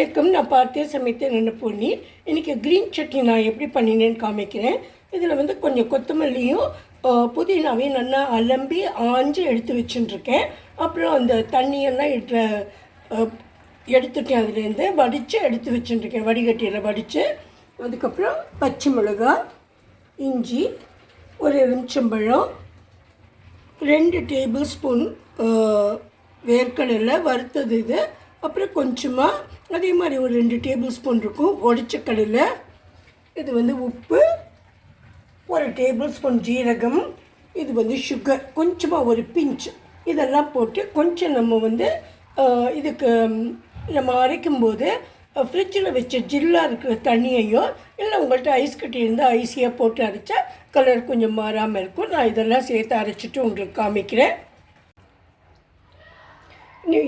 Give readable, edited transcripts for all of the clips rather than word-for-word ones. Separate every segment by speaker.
Speaker 1: வணக்கம். நான் பார்த்தே சமைத்தேன் என்ன பொண்ணி. இன்றைக்கி க்ரீன் சட்னி நான் எப்படி பண்ணினேன்னு காமிக்கிறேன். இதில் வந்து கொஞ்சம் கொத்தமல்லியும் புதினாவையும் நல்லா அலம்பி ஆஞ்சு எடுத்து வச்சுட்டுருக்கேன். அப்புறம் அந்த தண்ணியெல்லாம் எடுத்துட்டேன். அதுலேருந்து வடித்து எடுத்து வச்சுட்டுருக்கேன். வடிகட்டியில் வடித்து அதுக்கப்புறம் பச்சை மிளகாய், இஞ்சி, ஒரு எலுமிச்சம்பழம், 2 டேபிள் ஸ்பூன் வேர்க்கடலை வறுத்தது இது. அப்புறம் கொஞ்சமாக அதே மாதிரி ஒரு 2 டேபிள் ஸ்பூன் இருக்கும் உடைச்ச கடலை. இது வந்து உப்பு, ஒரு டேபிள் ஸ்பூன் ஜீரகம், இது வந்து சுகர், கொஞ்சமாக ஒரு பிஞ்ச். இதெல்லாம் போட்டு கொஞ்சம் நம்ம வந்து இதுக்கு நம்ம அரைக்கும்போது ஃப்ரிட்ஜில் வச்ச ஜில்லாக இருக்கிற தண்ணியையோ இல்லை உங்கள்கிட்ட ஐஸ் கட்டி இருந்தால் ஐஸியாக போட்டு அரைச்சா கலர் கொஞ்சம் மாறாமல் இருக்கும். நான் இதெல்லாம் சேர்த்து அரைச்சிட்டு உங்களுக்கு காமிக்கிறேன்.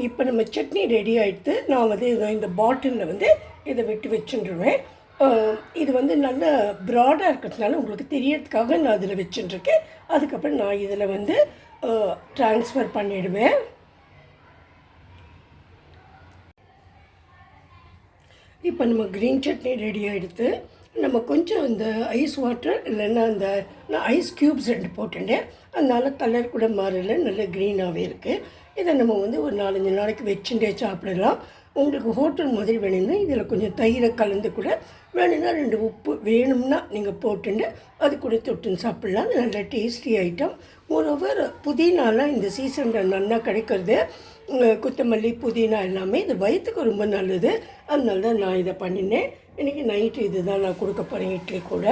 Speaker 1: இப்போ நம்ம சட்னி ரெடி ஆகிடுது. நான் வந்து இந்த பாட்டிலில் வந்து இதை விட்டு வச்சுருவேன். இது வந்து நல்ல ப்ராடாக இருக்கிறதுனால உங்களுக்கு தெரியறதுக்காக நான் அதில் வச்சுட்டுருக்கேன். அதுக்கப்புறம் நான் இதில் வந்து ட்ரான்ஸ்ஃபர் பண்ணிவிடுவேன். இப்போ நம்ம க்ரீன் சட்னி ரெடி ஆகிடுது. நம்ம கொஞ்சம் இந்த ஐஸ் வாட்டர் இல்லைன்னா நான் ஐஸ் க்யூப்ஸ் 2 போட்டுட்டேன். அதனால் கலர் கூட மாறல, நல்ல க்ரீனாகவே இருக்குது. இதை நம்ம வந்து ஒரு 4-5 நாளைக்கு வச்சுட்டே சாப்பிடலாம். உங்களுக்கு ஹோட்டல் மாதிரி வேணும்னா இதில் கொஞ்சம் தயிரை கலந்து கூட வேணும்னா 2 உப்பு வேணும்னா நீங்கள் போட்டுட்டு அது கூட தொட்டுன்னு சாப்பிட்லாம். நல்ல டேஸ்டி ஐட்டம். மோரோவர் புதினாலாம் இந்த சீசனில் நல்லா கிடைக்கிறது. கொத்தமல்லி, புதினா எல்லாமே இது வயிற்றுக்கு ரொம்ப நல்லது. அதனால தான் நான் இதை பண்ணினேன். இன்றைக்கி நைட்டு இது தான் நான் கொடுக்க போகிறேன் இட்லி கூட.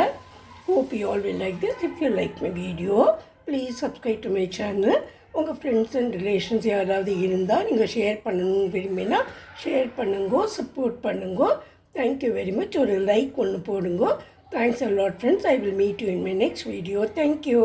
Speaker 1: Hope you all will like this. If you like my video please subscribe to my channel. உங்கள் ஃப்ரெண்ட்ஸ் அண்ட் ரிலேஷன்ஸ் யாராவது இருந்தால் நீங்கள் ஷேர் பண்ணணும்னு விரும்பினா ஷேர் பண்ணுங்கோ, சப்போர்ட் பண்ணுங்கோ. Thank you very much. ஒரு லைக் ஒன்று போடுங்கோ. Thanks a lot friends. I will meet you in my next video. Thank you.